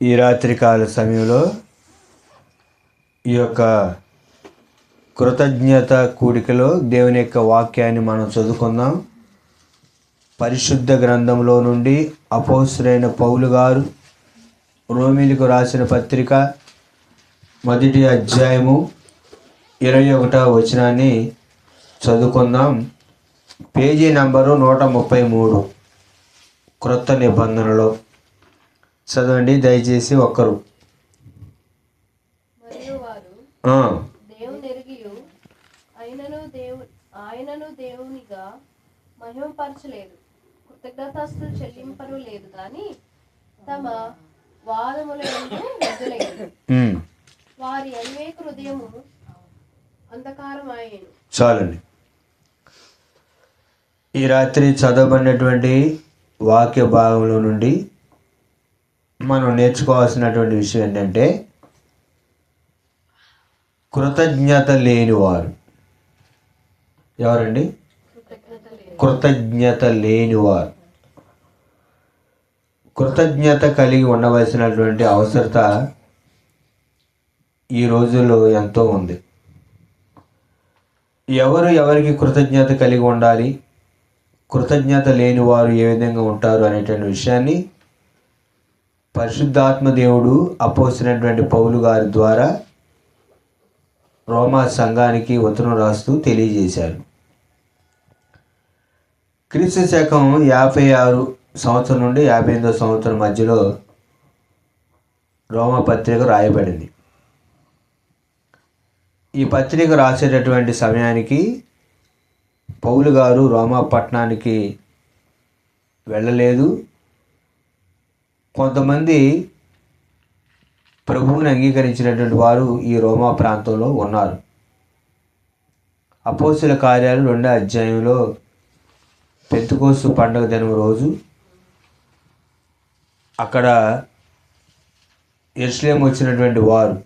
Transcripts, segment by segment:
ఈ రాత్రికాల సమయంలో ఈ యొక్క కృతజ్ఞత కూడికలో దేవుని యొక్క వాక్యాన్ని మనం చదువుకుందాం. పరిశుద్ధ గ్రంథంలో నుండి అపోస్తలుడైన పౌలు గారు రోమీయులకు రాసిన పత్రిక 1వ అధ్యాయము 21వ వచనాన్ని చదువుకుందాం. పేజీ నంబరు 133 క్రొత్త నిబంధనలో. చదవండి దయచేసి ఒక్కరు. ఆయనను దేవునిగా మహిమపరచలేదు, కృతజ్ఞతాస్తులు చెల్లింపరు లేదు, కానీ తమ వాదములందు వదిలేదు. వారి అవివేక హృదయము అంధకారం అయ్యేను. చాలండి. ఈ రాత్రి చదవబడినటువంటి వాక్య భాగంలో నుండి మనం నేర్చుకోవాల్సినటువంటి విషయం ఏంటంటే, కృతజ్ఞత లేనివారు. ఎవరండి? కృతజ్ఞత లేనివారు. కృతజ్ఞత కలిగి ఉండవలసినటువంటి అవసరత ఈ రోజుల్లో ఎంతో ఉంది. ఎవరికి కృతజ్ఞత కలిగి ఉండాలి, కృతజ్ఞత లేని వారు ఏ విధంగా ఉంటారు అనేటువంటి విషయాన్ని పరిశుద్ధాత్మ దేవుడు అపోస్తలుడైనటువంటి పౌలు గారి ద్వారా రోమా సంఘానికి ఉత్తరం రాస్తూ తెలియజేశారు. క్రీస్తు శకం 56 సంవత్సరం నుండి 58వ సంవత్సరం మధ్యలో రోమా పత్రిక రాయబడింది. ఈ పత్రిక రాసేటటువంటి సమయానికి పౌలు గారు రోమా పట్టణానికి వెళ్ళలేదు. కొంతమంది ప్రభువుని అంగీకరించినటువంటి వారు ఈ రోమా ప్రాంతంలో ఉన్నారు. అపోస్తలుల కార్యాలు 2వ అధ్యాయంలో పెంతెకోస్తు పండుగ దినం రోజు అక్కడ యెరూషలేము వచ్చినటువంటి వారు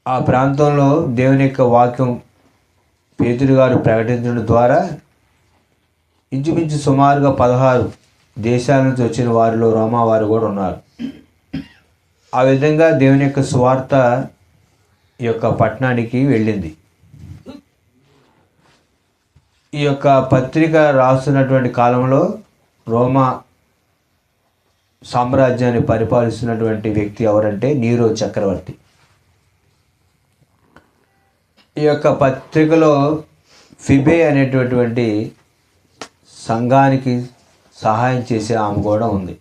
ఆ ప్రాంతంలో దేవుని యొక్క వాక్యం పేతురు గారు ప్రకటించడం ద్వారా ఇంచుమించు సుమారుగా 16 దేశాల నుంచి వచ్చిన వారిలో రోమా వారు కూడా ఉన్నారు. ఆ విధంగా దేవుని యొక్క సువార్త ఈ యొక్క పట్టణానికి వెళ్ళింది. ఈ యొక్క పత్రిక రాస్తున్నటువంటి కాలంలో రోమా సామ్రాజ్యాన్ని పరిపాలిస్తున్నటువంటి వ్యక్తి ఎవరంటే నీరో చక్రవర్తి. ఈ యొక్క పత్రికలో ఫిబే అనేటటువంటి సంఘానికి సహాయం చేసే ఆమె కూడా ఉంది.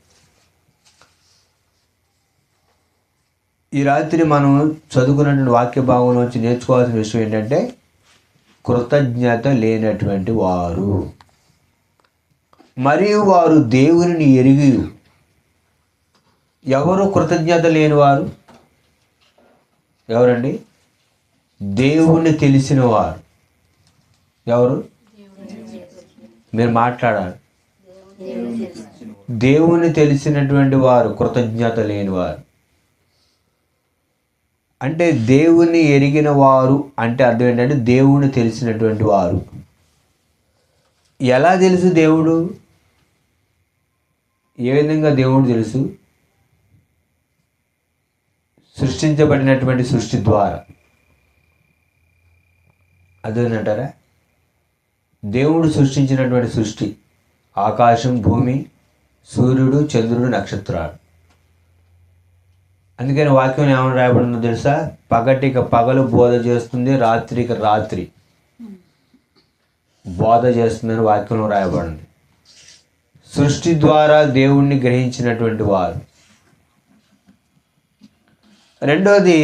ఈ రాత్రి మనం చదువుకున్నటువంటి వాక్య భాగంలోంచి నేర్చుకోవాల్సిన విషయం ఏంటంటే, కృతజ్ఞత లేనటువంటి వారు మరియు వారు దేవునిని ఎరిగి. ఎవరు కృతజ్ఞత లేనివారు? ఎవరండి? దేవుణ్ణి తెలిసిన వారు. ఎవరు? మీరు మాట్లాడాలి. దేవుని తెలిసినటువంటి వారు కృతజ్ఞత లేనివారు. అంటే దేవుని ఎరిగిన వారు అంటే అర్థం ఏంటంటే దేవుని తెలిసినటువంటి వారు. ఎలా తెలుసు దేవుడు? ఏ విధంగా దేవుడు తెలుసు? సృష్టించబడినటువంటి సృష్టి ద్వారా. అదేనంటారా? దేవుడు సృష్టించినటువంటి సృష్టి, ఆకాశం, భూమి, సూర్యుడు, చంద్రుడు, నక్షత్రాలు. అందుకని వాక్యం ఏమైనా రాయబడిందో తెలుసా? పగటికి పగలు బోధ చేస్తుంది, రాత్రికి రాత్రి బోధ చేస్తుందని వాక్యంలో రాయబడింది. సృష్టి ద్వారా దేవుణ్ణి గ్రహించినటువంటి వారు. రెండోది,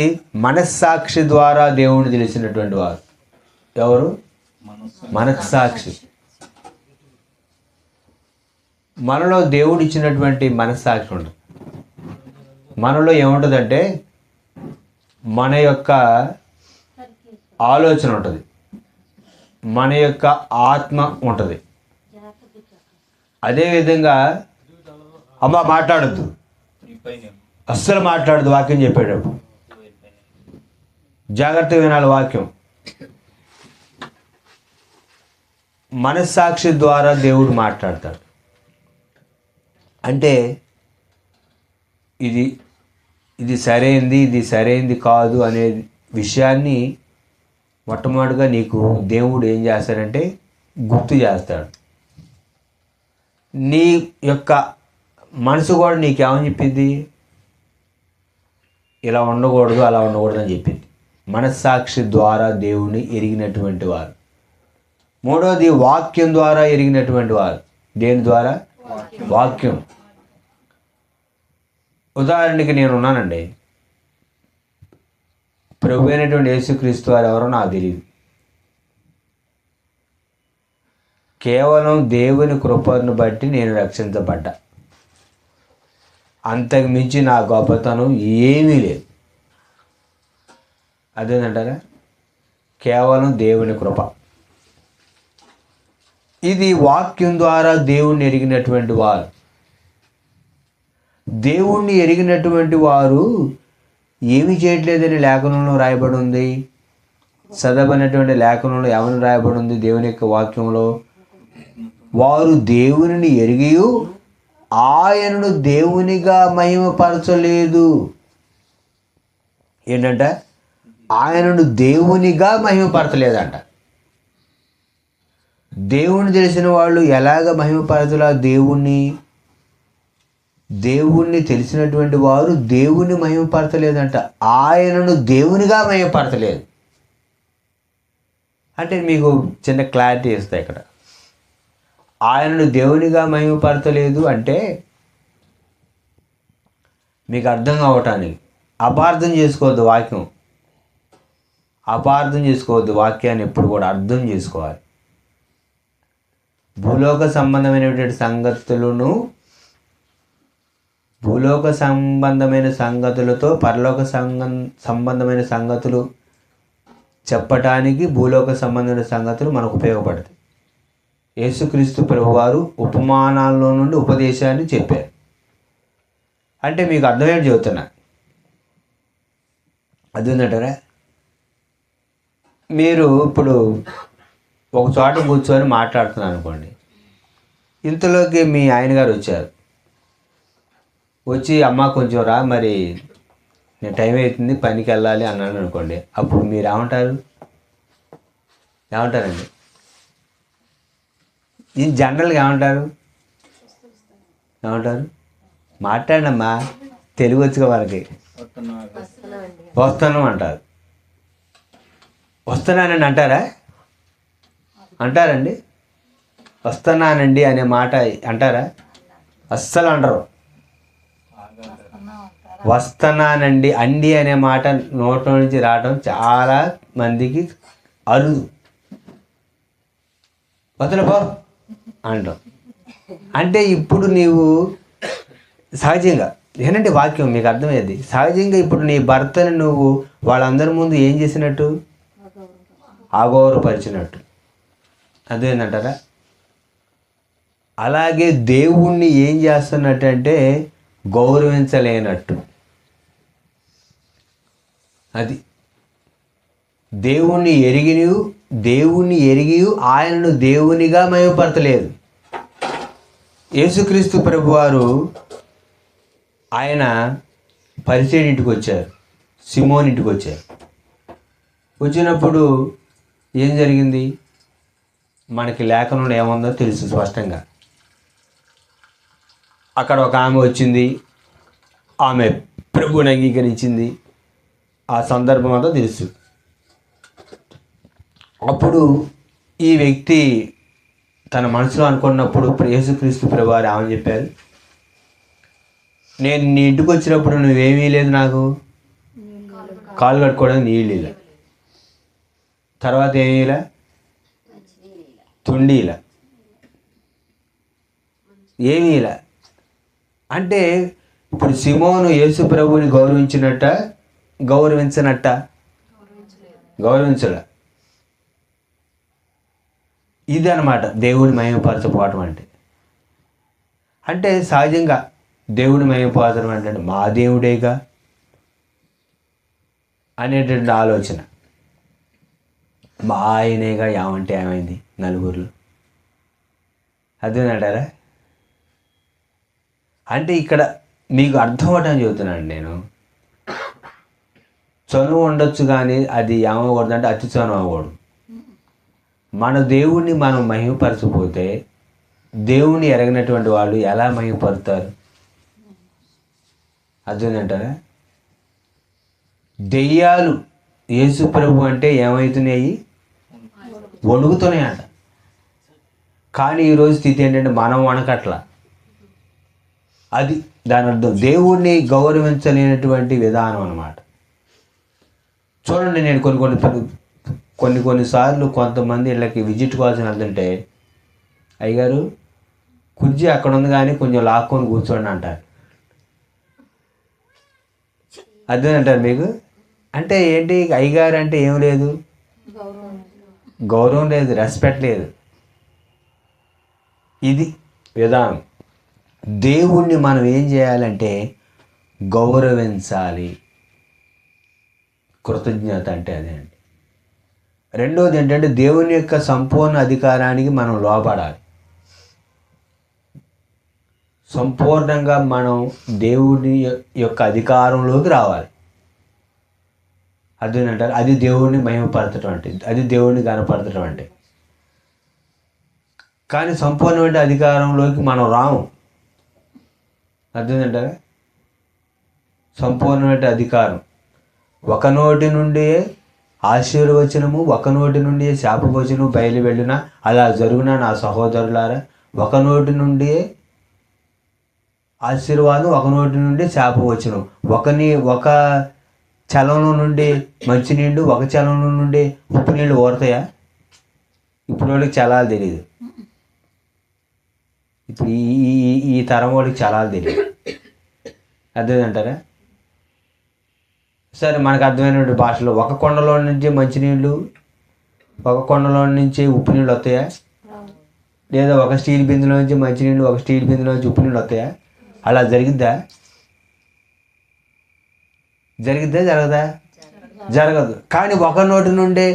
మనస్సాక్షి ద్వారా దేవుణ్ణి తెలిసినటువంటి వారు. ఎవరు? మనస్సాక్షి. మనలో దేవుడు ఇచ్చినటువంటి మనస్సాక్షి ఉంటుంది. మనలో ఏముంటుందంటే మన యొక్క ఆలోచన ఉంటుంది, మన యొక్క ఆత్మ ఉంటుంది. అదేవిధంగా అమ్మ మాట్లాడద్దు, అస్సలు మాట్లాడద్దు వాక్యం చెప్పేటప్పుడు. జాగ్రత్తగా వినాలి వాక్యం. మనస్సాక్షి ద్వారా దేవుడు మాట్లాడతాడు. అంటే ఇది ఇది సరైంది, ఇది సరైంది కాదు అనే విషయాన్ని మొట్టమొదటిగా నీకు దేవుడు ఏం చేస్తాడంటే గుర్తు చేస్తాడు. నీ యొక్క మనసు కూడా నీకేమని చెప్పింది? ఇలా ఉండకూడదు, అలా ఉండకూడదు అని చెప్పింది. మనస్సాక్షి ద్వారా దేవుని ఎరిగినటువంటి వారు. మూడోది వాక్యం ద్వారా ఎరిగినటువంటి వారు. దేని ద్వారా? వాక్యం. ఉదాహరణకి నేను ఉన్నానండి, ప్రభు అయినటువంటి యేసుక్రీస్తు వారు ఎవరో నాకు తెలియదు. కేవలం దేవుని కృపను బట్టి నేను రక్షించబడ్డా. అంతకు మించి నా గొప్పతనం ఏమీ లేదు. అదేంటంటారా? కేవలం దేవుని కృప. ఇది వాక్యం ద్వారా దేవుణ్ణి ఎరిగినటువంటి వారు. దేవుణ్ణి ఎరిగినటువంటి వారు ఏమి చేయట్లేదని లేఖనంలో రాయబడి ఉంది. చదవనటువంటి లేఖనంలో ఏమని రాయబడి ఉంది? దేవుని యొక్క వాక్యంలో, వారు దేవునిని ఎరిగి ఆయనను దేవునిగా మహిమపరచలేదు. ఏంటంట? ఆయనను దేవునిగా మహిమపరచలేదంట. దేవుని తెలిసిన వాళ్ళు ఎలాగ మహిమపరచలా? దేవుణ్ణి తెలిసినటువంటి వారు దేవుని మహిమపరచలేదంట. ఆయనను దేవునిగా మహిమపరచలేదు. అంటే మీకు చిన్న క్లారిటీ ఇస్తాయి ఇక్కడ. ఆయనను దేవునిగా మహిమపరచలేదు అంటే మీకు అర్థం కావటానికి. అపార్థం చేసుకోవద్దు వాక్యం. అపార్థం చేసుకోవద్దు వాక్యాన్ని. ఎప్పుడు కూడా అర్థం చేసుకోవాలి. భూలోక సంబంధమైనటువంటి సంగతులతో పరలోక సంబంధమైన సంగతులు చెప్పటానికి భూలోక సంబంధమైన సంగతులు మనకు ఉపయోగపడతాయి. యేసుక్రీస్తు ప్రభువారు ఉపమానాల్లో నుండి ఉపదేశాన్ని చెప్పారు. అంటే మీకు అర్థమేంటి చెబుతున్నా? అది ఉందంటారా? మీరు ఇప్పుడు ఒక చోట కూర్చొని మాట్లాడుతున్నాను అనుకోండి. ఇంతలోకి మీ ఆయన గారు వచ్చారు. వచ్చి అమ్మ కొంచెం రా, మరి నేను టైం అవుతుంది పనికి వెళ్ళాలి అన్నాను అనుకోండి. అప్పుడు మీరు ఏమంటారండి? ఇది జనరల్గా ఏమంటారు? మాట్లాడమ్మా, తెలుగు వచ్చుగా మనకి. వస్తాను అంటారు. వస్తున్నానండి అంటారండి? వస్తున్నానండి అనే మాట అంటారా? అస్సలు అంటారు. వస్తున్నానండి అండి అనే మాట నోట్లో నుంచి రావడం చాలా మందికి అరుదు. వదలపో అంటాం. అంటే ఇప్పుడు నీవు సహజంగా ఏంటంటే వాక్యం మీకు అర్థమయ్యేది. సహజంగా ఇప్పుడు నీ భర్తను నువ్వు వాళ్ళందరి ముందు ఏం చేసినట్టు? అగౌరవపరిచినట్టు. అదేంటంటారా? అలాగే దేవుణ్ణి ఏం చేస్తున్నట్టు అంటే గౌరవించలేనట్టు. అది దేవుణ్ణి ఎరిగి ఆయనను దేవునిగా మహిమపరచలేదు. యేసుక్రీస్తు ప్రభువారు ఆయన పరిసయ్యుని ఇంటికి వచ్చారు, సిమోని ఇంటికి వచ్చారు. వచ్చినప్పుడు ఏం జరిగింది? మనకి లేఖనంలో ఏముందో తెలుసు స్పష్టంగా. అక్కడ ఒక ఆమె వచ్చింది, ఆమె ప్రభువుని అంగీకరించింది. ఆ సందర్భం అంతా తెలుసు. అప్పుడు ఈ వ్యక్తి తన మనసులో అనుకున్నప్పుడు యేసుక్రీస్తు ప్రభువారు ఆమెను చెప్పారు, నేను నీ ఇంటికి వచ్చినప్పుడు నువ్వేమీ లేదు, నాకు కాలు కట్టుకోవడానికి నీళ్ళు ఇలా, తర్వాత ఏమీ ఇలా, తుండి ఇలా, ఏమీ ఇలా. అంటే ఇప్పుడు సిమోను యేసు ప్రభువుని గౌరవించల. ఇది అనమాట దేవుని మహిమపరచకపోవటం అంటే సహజంగా దేవుని మహిమపరచడం అంటే మా దేవుడేగా అనేటువంటి ఆలోచన. మా ఆయనేగా ఏమంటే ఏమైంది నలుగురిలో, అదేనంటారా? అంటే ఇక్కడ మీకు అర్థం అవటానికి చెబుతున్నాను నేను. చనువు ఉండొచ్చు కానీ అది ఏమవకూడదు అంటే అతి చనువు అవ్వకూడదు. మన దేవుణ్ణి మనం మహిమపరచకపోతే దేవుణ్ణి ఎరగనటువంటి వాళ్ళు ఎలా మహిమపరుతారు? అర్థమైందంటారా? దెయ్యాలు యేసు ప్రభు అంటే ఏమవుతున్నాయి? వణుకుతున్నాయంట. కానీ ఈరోజు స్థితి ఏంటంటే మనం వణకట్ల. అది దాని అర్థం దేవుణ్ణి గౌరవించలేనటువంటి విధానం అన్నమాట. చూడండి, నేను కొన్నిసార్లు కొంతమంది ఇళ్ళకి విజిట్ కావాల్సిన వెళ్తుంటే, అయ్యగారు కుర్జీ అక్కడ ఉంది కానీ కొంచెం లాక్కొని కూర్చోండి అంటారు. అర్థమంటారు మీకు? అంటే ఏంటి? అయ్యగారు అంటే ఏం లేదు, గౌరవం లేదు, రెస్పెక్ట్ లేదు. ఇది విధానం. దేవుణ్ణి మనం ఏం చేయాలంటే గౌరవించాలి. కృతజ్ఞత అంటే అదే అండి. రెండోది ఏంటంటే దేవుని యొక్క సంపూర్ణ అధికారానికి మనం లోపడాలి. సంపూర్ణంగా మనం దేవుని యొక్క అధికారంలోకి రావాలి. అదేంటారు? అది దేవుణ్ణి మహిమపరచడం అంటే, అది దేవుణ్ణి గణపరచడం అంటే. కానీ సంపూర్ణమైన అధికారంలోకి మనం రాము. అర్థమేంటారా? సంపూర్ణమైన అధికారం, ఒక నోటి నుండి ఆశీర్వచనము, ఒక నోటి నుండి శాపవచనము బయలు వెళ్ళిన అలా జరుగునా నా సహోదరులారా? ఒక నోటి నుండి ఆశీర్వాదం, ఒక నోటి నుండి శాపవచనం. ఒక చలంలో నుండి మంచినీళ్ళు, ఒక చలంలో నుండి ఉప్పు నీళ్ళు ఊరతాయా? ఇప్పుడు వాళ్ళకి చలాలు తెలియదు. ఇప్పుడు ఈ తరం వాళ్ళకి చలాలు తెలియదు. అర్థమైందంటారా? సరే, మనకు అర్థమైనటువంటి భాషలో ఒక కొండలో నుంచి మంచినీళ్ళు, ఒక కొండలో నుంచి ఉప్పు నీళ్ళు వస్తాయా? లేదా ఒక స్టీల్ బిందులో నుంచి మంచినీళ్ళు, ఒక స్టీల్ బిందులో నుంచి ఉప్పు నీళ్ళు వస్తాయా? అలా జరిగిద్దా? జరగదా? జరగదు. కానీ ఒక నోటి నుండి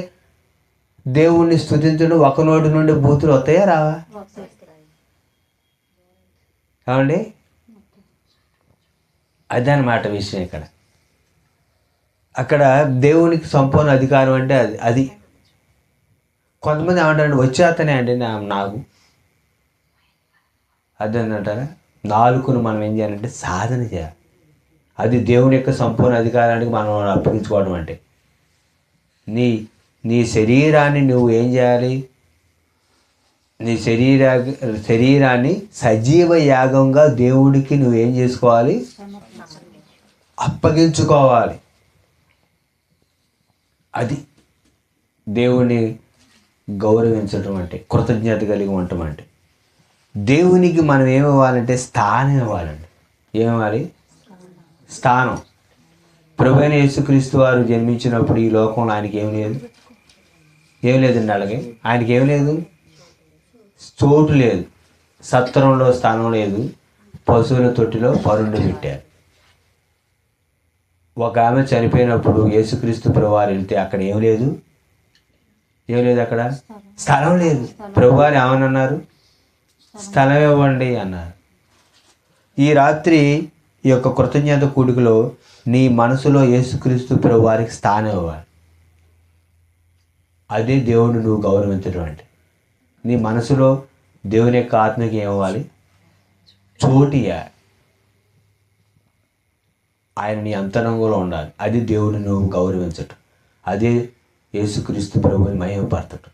దేవుణ్ణి స్తుతించడం, ఒక నోటి నుండి బూతులు వస్తాయా? రావా? కావండి. అదనమాట విషయం. అక్కడ దేవునికి సంపూర్ణ అధికారం అంటే అది. కొంతమంది ఏమంటారంటే వచ్చేతనే అండి నాకు. అదేంటంటారా? నాలుగును మనం ఏం చేయాలంటే సాధన చేయాలి. అది దేవుని యొక్క సంపూర్ణ అధికారానికి మనం అప్పగించుకోవడం అంటే. నీ శరీరాన్ని నువ్వు ఏం చేయాలి? నీ శరీరాన్ని సజీవ యాగంగా దేవుడికి నువ్వేం చేసుకోవాలి? అప్పగించుకోవాలి. అది దేవుని గౌరవించడం అంటే, కృతజ్ఞత కలిగి ఉండటం అంటే. దేవునికి మనం ఏమివ్వాలంటే స్థానం ఇవ్వాలండి. ఏమివ్వాలి? స్థానం. ప్రభువైన యేసుక్రీస్తు వారు జన్మించినప్పుడు ఈ లోకంలో ఆయనకి ఏం లేదండి. అలాగే ఆయనకి ఏం లేదు, చోటు లేదు, సత్రంలో స్థానం లేదు, పశువుల తొట్టిలో పరుండు పెట్టారు. ఒక ఆమె చనిపోయినప్పుడు యేసుక్రీస్తు ప్రభువారు వెళ్తే అక్కడ ఏం లేదు, అక్కడ స్థలం లేదు. ప్రభువారు ఏమన్నారు? స్థలం ఇవ్వండి అన్నారు. ఈ రాత్రి ఈ యొక్క కృతజ్ఞత కూడికలో నీ మనసులో యేసుక్రీస్తు ప్రభువారికి స్థానం ఇవ్వాలి. అదే దేవుడు నువ్వు గౌరవించడం అంటే. నీ మనసులో దేవుని యొక్క ఆత్మకి ఏమవ్వాలి? చోటు ఇవ్వాలి. ఆయన నీ అంతరంగంలో ఉండాలి. అది దేవుడు నువ్వు గౌరవించటం. అదే యేసుక్రీస్తు ప్రభువుని మహిమపరచటం.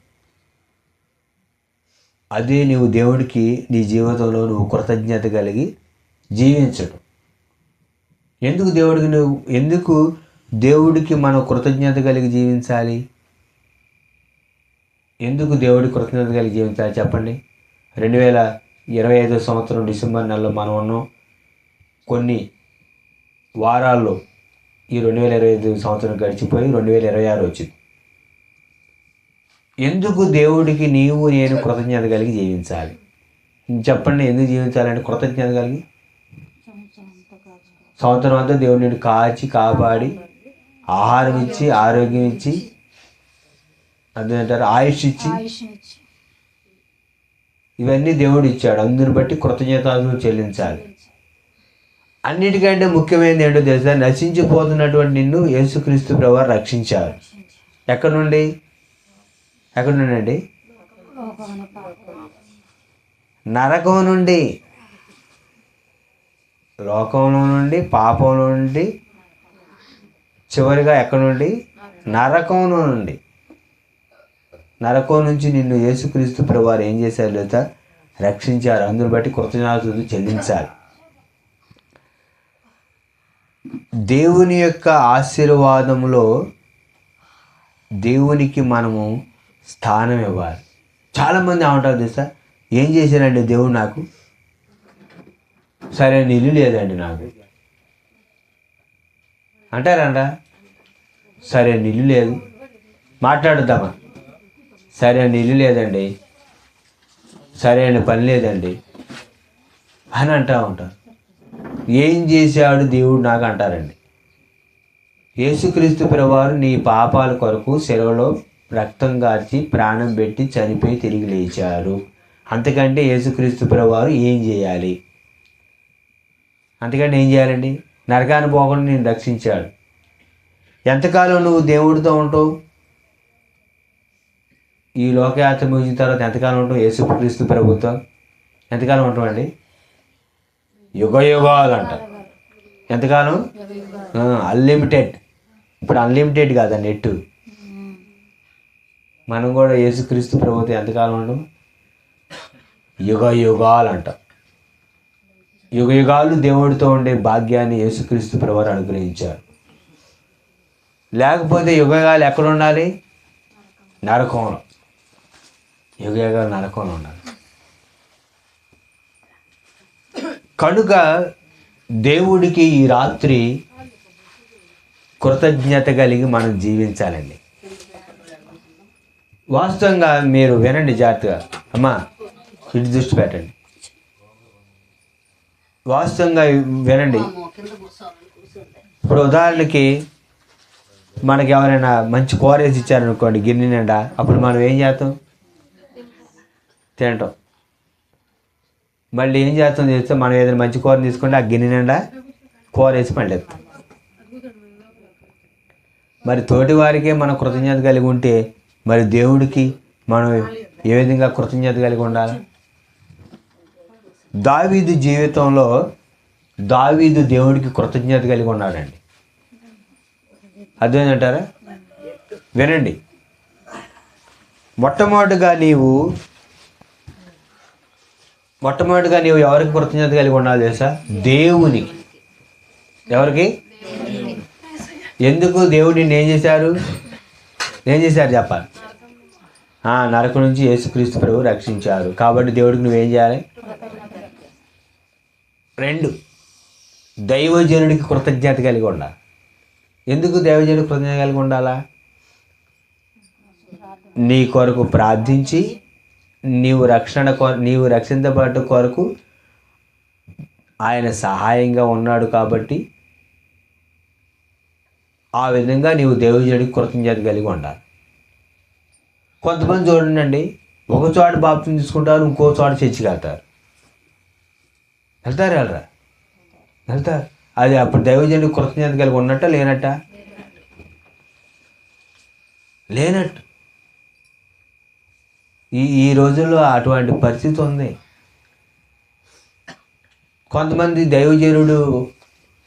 అదే నువ్వు దేవుడికి నీ జీవితంలో నువ్వు కృతజ్ఞత కలిగి జీవించడం. ఎందుకు దేవుడికి మనం కృతజ్ఞత కలిగి జీవించాలి? ఎందుకు దేవుడికి కృతజ్ఞత కలిగి జీవించాలి చెప్పండి. 2025 సంవత్సరం డిసెంబర్ నెలలో మనం ఉన్నాం. కొన్ని వారాల్లో ఈ 2025 సంవత్సరం గడిచిపోయి 2026 వచ్చింది. ఎందుకు దేవుడికి నేను కృతజ్ఞత కలిగి జీవించాలి? చెప్పండి, ఎందుకు జీవించాలంటే కృతజ్ఞత కలిగి సంవత్సరం అంతా దేవుడు నిన్ను కాచి కాపాడి ఆహారం ఇచ్చి ఆరోగ్యం ఇచ్చి అదేంటారు ఆయుష్ ఇచ్చి ఇవన్నీ దేవుడు ఇచ్చాడు. అందుని బట్టి కృతజ్ఞతలు చెల్లించాలి. అన్నిటికంటే ముఖ్యమైనది ఏంటో తెలుసా? నశించిపోతున్నటువంటి నిన్ను యేసుక్రీస్తు ప్రభువు రక్షించారు. ఎక్కడి నుండి అండి? నరకం నుండి, లోకంలో నుండి, పాపంలో నుండి, చివరిగా ఎక్కడి నుండి? నరకంలో నుండి. నరకం నుంచి నిన్ను యేసుక్రీస్తు ప్రభువారు ఏం చేశారు లేదా? రక్షించారు. అందుని బట్టి కృతజ్ఞతలు చెల్లించాలి. దేవుని యొక్క ఆశీర్వాదములో దేవునికి మనము స్థానం ఇవ్వాలి. చాలామంది ఏమంటారు తెలుసా? ఏం చేశానండి దేవుడు నాకు? సరైన ఇల్లు లేదండి నాకు అంటారంట. సరైన ఇల్లు లేదు, మాట్లాడుద్దామా? సరైన ఇల్లు లేదండి, సరైన పని లేదండి అని అంటూ ఉంటారు. ఏం చేశాడు దేవుడు నాకు అంటారండి. యేసుక్రీస్తు ప్రభువారు నీ పాపాల కొరకు శిలువలో రక్తం కార్చి ప్రాణం పెట్టి చనిపోయి తిరిగి లేచారు. అంతకంటే యేసుక్రీస్తు ప్రభువారు ఏం చేయాలి? అంతకంటే ఏం చేయాలండి? నరకాన్ని పోకుండా నేను రక్షించాడు. ఎంతకాలం నువ్వు దేవుడితో ఉంటావు? ఈ లోకయాత్ర ముగిసిన తర్వాత ఎంతకాలం ఉంటావు? యేసుక్రీస్తు ప్రభుత్వం ఎంతకాలం ఉంటామండి? యుగ యుగాలు అంట. ఎంతకాలం? అన్లిమిటెడ్. ఇప్పుడు అన్లిమిటెడ్ కాదా నెట్? మనం కూడా యేసుక్రీస్తు ప్రభుత్వం ఎంతకాలం ఉంటాం? యుగ యుగాలు అంట. యుగ యుగాలు దేవుడితో ఉండే భాగ్యాన్ని యేసుక్రీస్తు ప్రభువారు అనుగ్రహించారు. లేకపోతే యుగ యుగాలు ఎక్కడ ఉండాలి? నరకంలో. యుగ యుగాలు నరకంలో ఉండాలి. కనుక దేవుడికి ఈ రాత్రి కృతజ్ఞత కలిగి మనం జీవించాలండి. వాస్తవంగా మీరు వినండి జాగ్రత్తగా. అమ్మా ఇటు దృష్టి పెట్టండి. వాస్తవంగా వినండి. ఇప్పుడు ఉదాహరణకి మనకి ఎవరైనా మంచి కూర వేసి ఇచ్చారనుకోండి గిన్నె నిండా, అప్పుడు మనం ఏం చేస్తాం? తింటాం. మళ్ళీ ఏం చేస్తాం చేస్తే మనం ఏదైనా మంచి కూర తీసుకుంటే ఆ గిన్నె నిండా కూర వేసి పండేస్తాం. మరి తోటి వారికే మనం కృతజ్ఞత కలిగి ఉంటే మరి దేవుడికి మనం ఏ విధంగా కృతజ్ఞత కలిగి ఉండాలి? దావీదు జీవితంలో దావీదు దేవుడికి కృతజ్ఞత కలిగి ఉన్నాడండి. అదేంటంటారా? వినండి. మొట్టమొదటిగా నీవు ఎవరికి కృతజ్ఞత కలిగి ఉండాలి తెలుసా? దేవునికి. ఎవరికి? ఎందుకు దేవుడిని ఏం చేశారు చెప్పాలి. నరకం నుంచి యేసుక్రీస్తు ప్రభువు రక్షించారు కాబట్టి దేవుడికి నువ్వేం చేయాలి? 2, దైవజనుడికి కృతజ్ఞత కలిగి ఉండాలి. ఎందుకు దైవజనుడికి కృతజ్ఞత కలిగి ఉండాలా? నీ కొరకు ప్రార్థించి నీవు రక్షించబడ్డ కొరకు ఆయన సహాయంగా ఉన్నాడు కాబట్టి ఆ విధంగా నీవు దైవజనుడికి కృతజ్ఞత కలిగి ఉండాలి. కొంతమంది చూడండి, ఒక చోట బాప్తిసం తీసుకుంటారు, ఇంకో చోట చర్చికి వెళ్తారు. వెళ్ళరా? వెళ్తారు. అది అప్పుడు దైవజనుడికి కృతజ్ఞత కలిగి ఉన్నట్ట లేనట్టు. ఈ రోజుల్లో అటువంటి పరిస్థితి ఉంది. కొంతమంది దైవజనుడు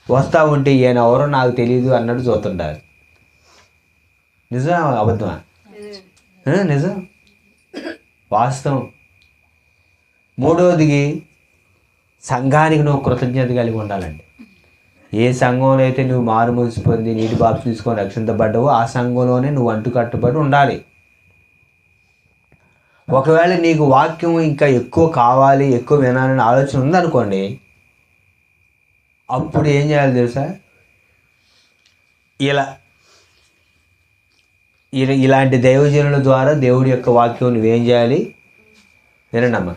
వస్తూ ఉంటే ఈయన ఎవరో నాకు తెలియదు అన్నట్టు చూస్తుంటారు. నిజం అబద్ధమా? నిజం, వాస్తవం. మూడవది, సంఘానికి నువ్వు కృతజ్ఞత కలిగి ఉండాలండి. ఏ సంఘంలో అయితే నువ్వు మారుమూసి పొంది నీటి బాప్తిసం తీసుకొని రక్షించబడ్డావో ఆ సంఘంలోనే నువ్వు అంటుకట్టుబడి ఉండాలి. ఒకవేళ నీకు వాక్యం ఇంకా ఎక్కువ కావాలి, ఎక్కువ వినాలని ఆలోచన ఉందనుకోండి, అప్పుడు ఏం చేయాలి తెలుసా? ఇలాంటి దైవజనుల ద్వారా దేవుడి యొక్క వాక్యం నువ్వేం చేయాలి? వినండమ్మా.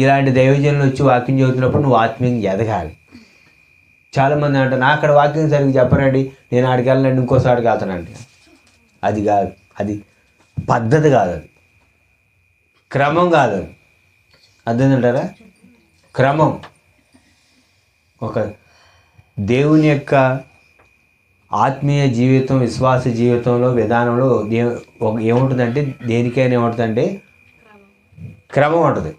ఇలాంటి దైవజనులు వచ్చి వాక్యం చదువుతున్నప్పుడు నువ్వు ఆత్మీయంగా ఎదగాలి. చాలామంది అంటారు, నా అక్కడ వాక్యం సరిగ్గా చెప్పరండి, నేను ఆడికి వెళ్ళండి, ఇంకోసారికి వెళ్తానండి. అది కాదు, అది పద్ధతి కాదు, అది క్రమం కాదు. అది అర్థం అంటారా? క్రమం. ఒక దేవుని యొక్క ఆత్మీయ జీవితం, విశ్వాస జీవితంలో విధానంలో ఏముంటుందంటే, దేనికైనా ఏముంటుందంటే క్రమం ఉంటుంది.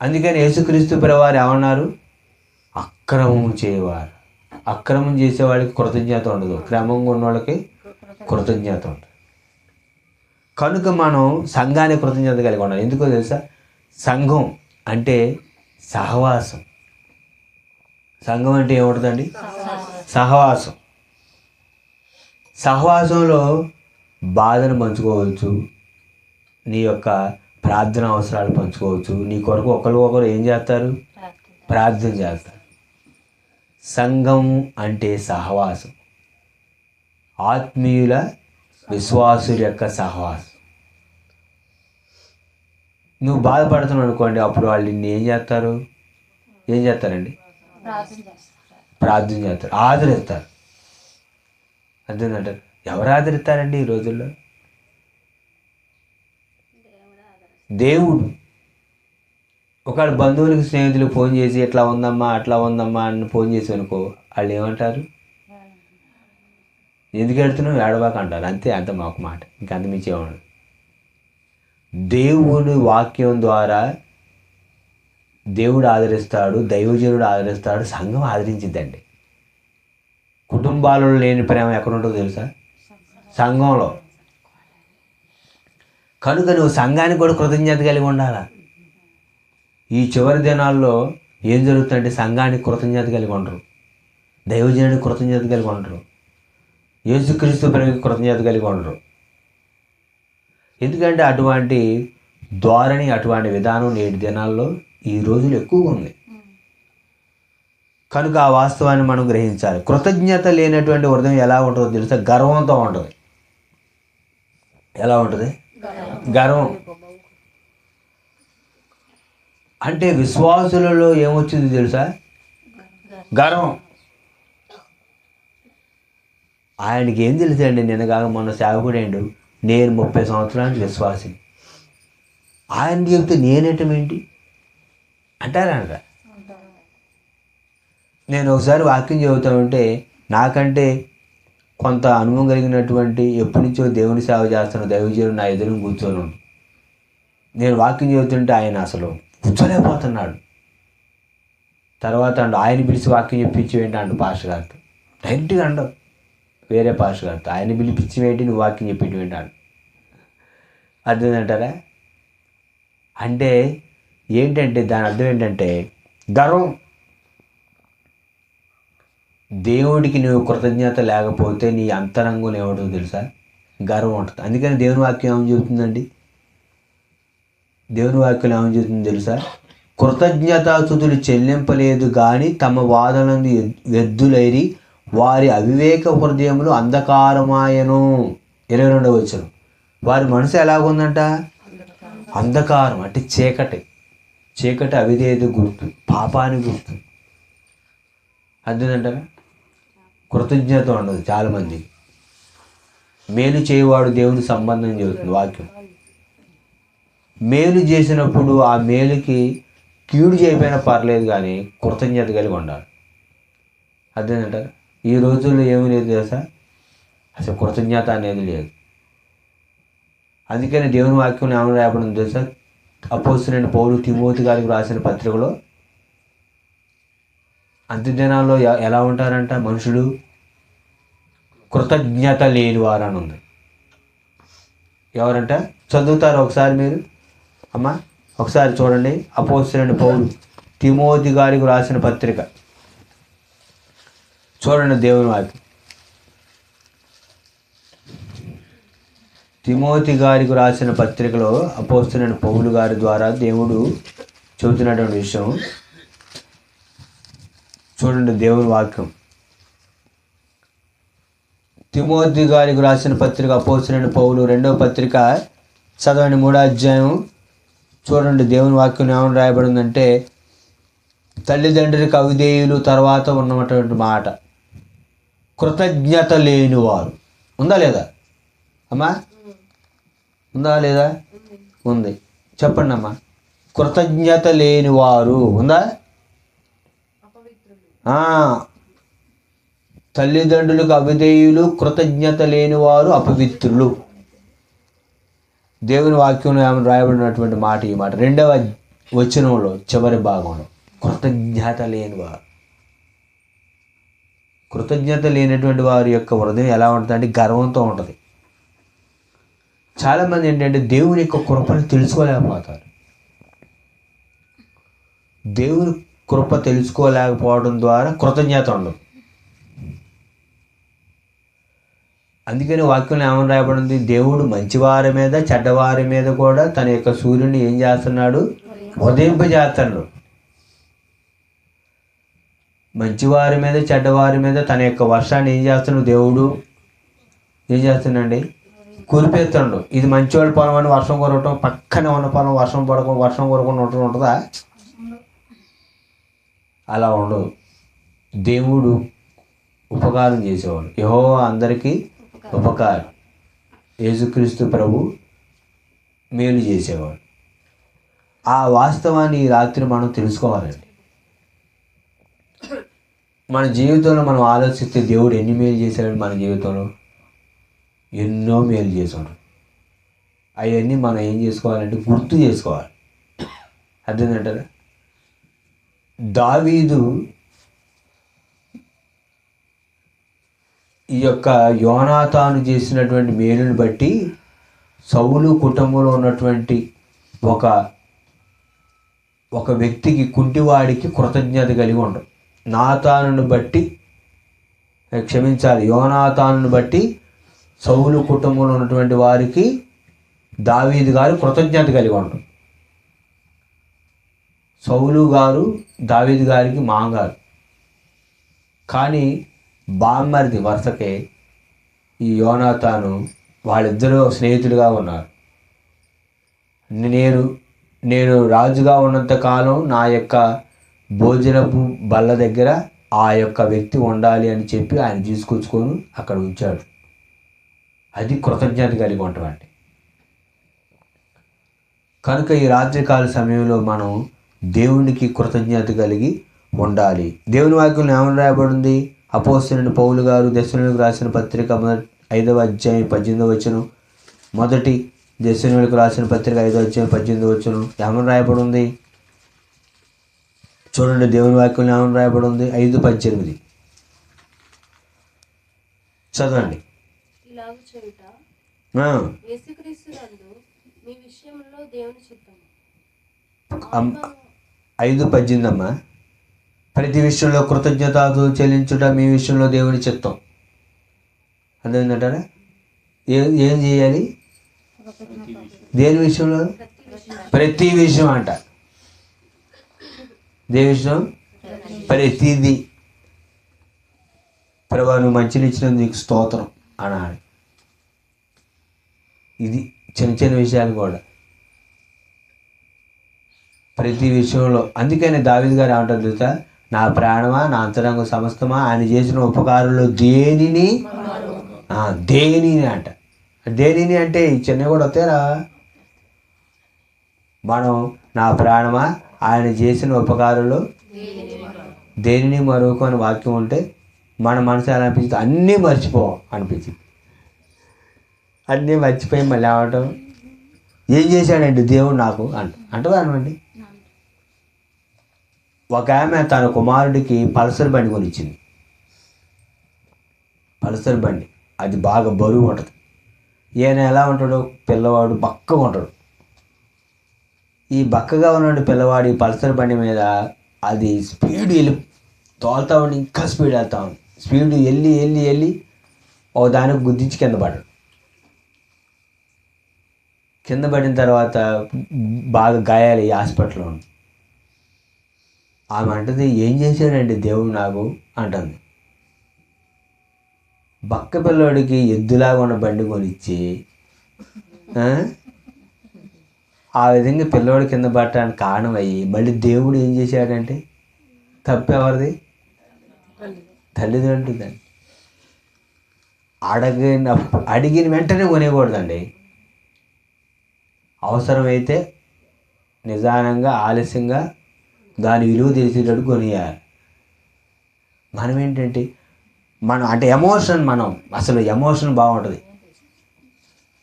అందుకని యేసుక్రీస్తు ప్రభువారు ఏమన్నారు? అక్రమం చేయవారు. అక్రమం చేసేవాడికి కృతజ్ఞత ఉండదు, క్రమంగా ఉన్న వాళ్ళకి కృతజ్ఞత ఉంటుంది. కనుక మనం సంఘానికి కృతజ్ఞత కలిగి ఉండాలి. ఎందుకో తెలుసా? సంఘం అంటే సహవాసం. సంఘం అంటే ఏముంటుందండి? సహవాసం. సహవాసంలో బాధను పంచుకోవచ్చు, నీ యొక్క ప్రార్థన అవసరాలు పంచుకోవచ్చు, నీ కొరకు ఒకరు ఏం చేస్తారు? ప్రార్థన చేస్తారు. సంఘం అంటే సహవాసం, ఆత్మీయుల విశ్వాసుల యొక్క సహవాసం. నువ్వు బాధపడుతున్నావు అనుకోండి, అప్పుడు వాళ్ళు నిన్ను ఏం చేస్తారండి? ప్రార్థన చేస్తారు, ఆదరిస్తారు. అర్థంటారు. ఎవరు ఆదరిస్తారండి ఈ రోజుల్లో? దేవుడు. ఒకవేళ బంధువులకి, స్నేహితులకు ఫోన్ చేసి ఎట్లా ఉందమ్మా, అట్లా ఉందమ్మా అని ఫోన్ చేసి అనుకో, వాళ్ళు ఏమంటారు? ఎందుకు ఎడుతున్నావు, ఏడవాక అంటారు. అంతే, అంత మాకు మాట, ఇంకంత మించేవాడు. దేవుని వాక్యం ద్వారా దేవుడు ఆదరిస్తాడు, దైవజనుడు ఆదరిస్తాడు, సంఘం ఆదరించిద్దండి. కుటుంబాలలో లేని ప్రేమ ఎక్కడ ఉంటుందో తెలుసా? సంఘంలో. కనుక నువ్వు సంఘానికి కూడా కృతజ్ఞత కలిగి ఉండాలా. ఈ చివరి దినాల్లో ఏం జరుగుతుందంటే, సంఘానికి కృతజ్ఞత కలిగి ఉండరు, దైవజనుడికి కృతజ్ఞత కలిగి ఉండరు, యేసుక్రీస్తు ప్రభువుకి కృతజ్ఞత కలిగి ఉండరు. ఎందుకంటే అటువంటి ధోరణి, అటువంటి విధానం నేటి దినాల్లో ఈ రోజులు ఎక్కువగా ఉంది. కనుక ఆ వాస్తవాన్ని మనం గ్రహించాలి. కృతజ్ఞత లేనటువంటి హృదయం ఎలా ఉంటుందో తెలుసా? గర్వంతో ఉంటుంది. ఎలా ఉంటుంది? గర్వం. అంటే విశ్వాసులలో ఏమొచ్చింది తెలుసా? గర్వం. ఆయనకి ఏం తెలుసండి? నిన్నగాక మొన్న సేవకుడేండు, నేను 30 సంవత్సరానికి విశ్వాసిని, ఆయన చెప్తే నేనేటమేంటి అంటారంట. నేను ఒకసారి వాక్యం చెబుతా ఉంటే, నాకంటే కొంత అనుభవం కలిగినటువంటి, ఎప్పటి నుంచో దేవుని సేవ చేస్తున్న దైవజనుడు నా ఎదురుని కూర్చొని ఉండు. నేను వాక్యం చెబుతుంటే ఆయన అసలు కూర్చోలేకపోతున్నాడు. తర్వాత ఆయన పిలిచి వాక్యం చెప్పించి ఏంటి అంటు పాస్టర్ గారితో, డైరెక్ట్గా అండవు వేరే పాస్టర్ గారితో, ఆయన పిలిపించి ఏంటి నువ్వు వాక్యం చెప్పేటి ఏంటాడు. అర్థం అంటారా? అంటే ఏంటంటే దాని అర్థం ఏంటంటే గర్వం. దేవుడికి నువ్వు కృతజ్ఞత లేకపోతే నీ అంతరంగంలో ఏముంటుందో తెలుసా? గర్వం ఉంటుంది. అందుకని దేవుని వాక్యం ఏమని చెబుతుందండి? దేవుని వాక్యం ఏమని చెబుతుంది తెలుసా? కృతజ్ఞతాస్తుతులు చెల్లింపలేదు కానీ తమ వాదనలు వ్యర్థులైరి, వారి అవివేక హృదయములు అంధకారమాయను. 22వ వచనం. వారి మనసు ఎలాగుందంట? అంధకారం అంటే చీకటి. చీకటి అవిధేయత గుర్తు, పాపానికి గుర్తు. అర్థంటారా? కృతజ్ఞత ఉండదు చాలామంది. మేలు చేయవాడు దేవుని సంబంధం చెబుతుంది వాక్యం. మేలు చేసినప్పుడు ఆ మేలుకి కీడు చేయకపోయినా పర్లేదు కానీ కృతజ్ఞత కలిగి ఉండాలి. అర్థంటారా? ఈ రోజుల్లో ఏమీ లేదు తెలుసా? అసలు కృతజ్ఞత అనేది లేదు. అందుకని దేవుని వాక్యం ఏమని రాయబడింది తెలుసా? అపోస్తలుడైన పౌలు తిమోతి గారికి రాసిన పత్రికలో, అంత్యదినాల్లో ఎలా ఉంటారంట మనుషులు? కృతజ్ఞత లేనివారు అని ఉంది. ఎవరంట? చదువుతారు ఒకసారి మీరు అమ్మా, ఒకసారి చూడండి. అపోస్తలుడైన పౌలు తిమోతి గారికి రాసిన పత్రిక చూడండి. దేవుని వాక్యం తిమోతి గారికి రాసిన పత్రికలో అపోస్తలుడైన పౌలు గారి ద్వారా దేవుడు చెబుతున్నటువంటి విషయం చూడండి. దేవుని వాక్యం తిమోతి గారికి రాసిన పత్రిక, అపోస్తలుడైన పౌలు 2వ పత్రిక చదవండి, 3వ అధ్యాయం చూడండి. దేవుని వాక్యం ఏమని రాయబడిందంటే, తల్లిదండ్రులకు అవిధేయులు, తర్వాత ఉన్నటువంటి మాట కృతజ్ఞత లేనివారు. ఉందా లేదా అమ్మా? ఉందా లేదా? ఉంది. చెప్పండి అమ్మా. కృతజ్ఞత లేనివారు ఉందా? తల్లిదండ్రులకు అవిధేయులు, కృతజ్ఞత లేని వారు అపవిత్రులు. దేవుని వాక్యంలో ఏమైనా రాయబడినటువంటి మాట ఈ మాట 2వ వచనంలో చివరి భాగంలో. కృతజ్ఞత లేనివారు, కృతజ్ఞత లేనటువంటి వారి యొక్క హృదయం ఎలా ఉంటుందంటే గర్వంతో ఉంటుంది. చాలామంది ఏంటంటే దేవుని యొక్క కృపను తెలుసుకోలేకపోతారు. దేవుని కృప తెలుసుకోలేకపోవడం ద్వారా కృతజ్ఞత ఉండదు. అందుకని వాక్యంలో ఏమని రాయబడింది? దేవుడు మంచివారి మీద చెడ్డవారి మీద కూడా తన యొక్క సూర్యుని ఏం చేస్తున్నాడు? ఉదయింపజేస్తున్నాడు. మంచివారి మీద చెడ్డవారి మీద తన యొక్క వర్షాన్ని ఏం చేస్తున్నాడు? దేవుడు ఏం చేస్తున్నాడండి? కురిపేస్తున్నాడు. ఇది మంచివాడి పొలం అని వర్షం కురవటం, పక్కనే ఉన్న పొలం వర్షం కురకుండా ఉంటుందా? అలా ఉండదు. దేవుడు ఉపకారం చేసేవాడు. యెహోవా అందరికీ ఉపకారం. యేసుక్రీస్తు ప్రభు మేలు చేసేవాడు. ఆ వాస్తవాన్ని ఈ రాత్రి మనం తెలుసుకోవాలండి. మన జీవితంలో మనం ఆలోచిస్తే దేవుడు ఎన్ని మేలు చేశాడు? మన జీవితంలో ఎన్నో మేలు చేశాడు. అవన్నీ మనం ఏం చేసుకోవాలంటే గుర్తు చేసుకోవాలి. అర్థమైందంటారా? దావీదు ఈ యొక్క యోనాతాను చేసినటువంటి మేలుని బట్టి సౌలు కుటుంబంలో ఉన్నటువంటి ఒక వ్యక్తికి, కుంటివాడికి కృతజ్ఞత కలిగి ఉండదు. నాతానుని బట్టి యోనాతానుని బట్టి సౌలు కుటుంబంలో ఉన్నటువంటి వారికి దావీదు గారు కృతజ్ఞత కలిగి ఉండరు. సౌలు గారు దావీదు గారికి మాంగారు, కానీ బామ్మరిది వరుసకే ఈ యోనాతాను వాళ్ళిద్దరూ స్నేహితుడిగా ఉన్నారు. నేను రాజుగా ఉన్నంత కాలం నా యొక్క భోజనపు బల్ల దగ్గర ఆ యొక్క వ్యక్తి ఉండాలి అని చెప్పి ఆయన తీసుకొచ్చుకొని అక్కడ ఉంచాడు. అది కృతజ్ఞత కలిగి ఉంటామండి. కనుక ఈ రాత్రికాల సమయంలో మనం దేవునికి కృతజ్ఞత కలిగి ఉండాలి. దేవుని వాక్యంలో ఏమని రాయబడింది? అపోస్తలుడైన పౌలు గారు దెస్సలోనికీయులకు రాసిన పత్రిక 5వ అధ్యాయం 18వ వచనం, మొదటి దెస్సలోనికీయులకు రాసిన పత్రిక 5వ అధ్యాయం 18వ వచనం ఏమని రాయబడి ఉంది? చూడండి, దేవుని వాక్యంలో ఏమని రాయబడి ఉంది? 5:18 చదవండి. 5:18 అమ్మా. ప్రతి విషయంలో కృతజ్ఞతలు చెల్లించుట మీ విషయంలో దేవుని చిత్తం. అర్థమైందంటారా? ఏం చేయాలి? దేని విషయంలో? ప్రతి విషయం అంట. దేని విషయం? ప్రతిదీ. ప్రభువా నువ్వు మంచిని ఇచ్చినందుకు నీకు స్తోత్రం అన్నాడు. ఇది చిన్న చిన్న విషయాలు కూడా ప్రతి విషయంలో. అందుకని దావీదు గారు ఏమంటారు తెలుసా? నా ప్రాణమా, నా అంతరంగ సమస్తమా ఆయన చేసిన ఉపకారంలో దేనిని అంట. దేనిని అంటే ఈ చిన్న కూడా వస్తేరా. మనం నా ప్రాణమా ఆయన చేసిన ఉపకారంలో దేనిని మరొక అని వాక్యం ఉంటే మన మనసు ఎలా అనిపించింది? అన్నీ మర్చిపోం అనిపించింది. అన్నీ మర్చిపోయి మళ్ళీ ఏమంటాం? ఏం చేశాడండి దేవుడు నాకు అంటవానండి. ఒక ఆమె తన కుమారుడికి పల్సర్ బండి కొనిచ్చింది. పల్సర్ బండి అది బాగా బరువు ఉంటుంది. ఈయన ఎలా ఉంటాడు? పిల్లవాడు బక్కగా ఉంటాడు. ఈ బక్కగా ఉన్నాడు పిల్లవాడు ఈ పల్సర్ బండి మీద అది స్పీడ్ తోలుతా ఉండి ఇంకా స్పీడ్ వెళ్తా ఉంది. స్పీడ్ వెళ్ళి ఒక దానికి గుద్దించి కింద పడ్డాడు. కింద పడిన తర్వాత బాగా గాయాలు ఈ హాస్పిటల్లో ఉంది. ఆమె అంటుంది, ఏం చేశాడండి దేవుడు నాకు అంటుంది. బక్క పిల్లోడికి ఎద్దులాగా ఉన్న బండి కొనిచ్చి ఆ విధంగా పిల్లోడి కింద పట్టడానికి కారణం అయ్యి మళ్ళీ దేవుడు ఏం చేశాడంటే తప్పెవరిది? తల్లిదండ్రులండి. అడిగిన వెంటనే కొనేయకూడదండి. అవసరమైతే నిదానంగా ఆలస్యంగా దాని విలువ తెలిసేటట్టు కొనియాలి. మనం ఏంటంటే అంటే ఎమోషన్, మనం అసలు ఎమోషన్ బాగుంటుంది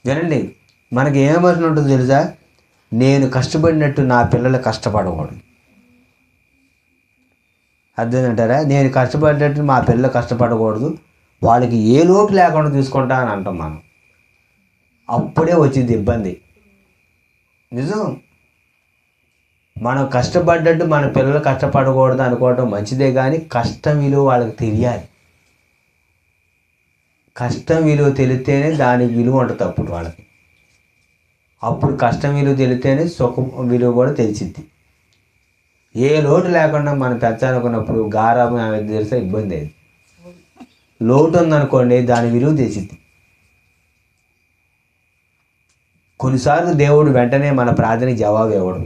వినండి. మనకి ఏ ఎమోషన్ ఉంటుందో తెలుసా? నేను కష్టపడినట్టు నా పిల్లలు కష్టపడకూడదు. అర్థమంటారా? నేను కష్టపడినట్టు మా పిల్లలు కష్టపడకూడదు, వాళ్ళకి ఏ లోటు లేకుండా చూసుకుంటా అని అంటాం మనం. అప్పుడే వచ్చింది ఇబ్బంది. నిజం. మనం కష్టపడ్డట్టు మన పిల్లలు కష్టపడకూడదు అనుకోవటం మంచిదే, కానీ కష్టం విలువ వాళ్ళకి తెలియాలి. కష్టం విలువ తెలిస్తేనే దాని విలువ ఉంటుంది అప్పుడు వాళ్ళకి. అప్పుడు కష్టం విలువ తెలిస్తేనే సుఖం విలువ కూడా తెలిసిద్ది. ఏ లోటు లేకుండా మనం పెంచాలనుకున్నప్పుడు గారాబం అనేది తెలిస్తే ఇబ్బంది అయింది. లోటు ఉందనుకోండి, దాని విలువ తెలిసిద్ది. కొన్నిసార్లు దేవుడు వెంటనే మన ప్రార్థనకి జవాబు ఇవ్వడు.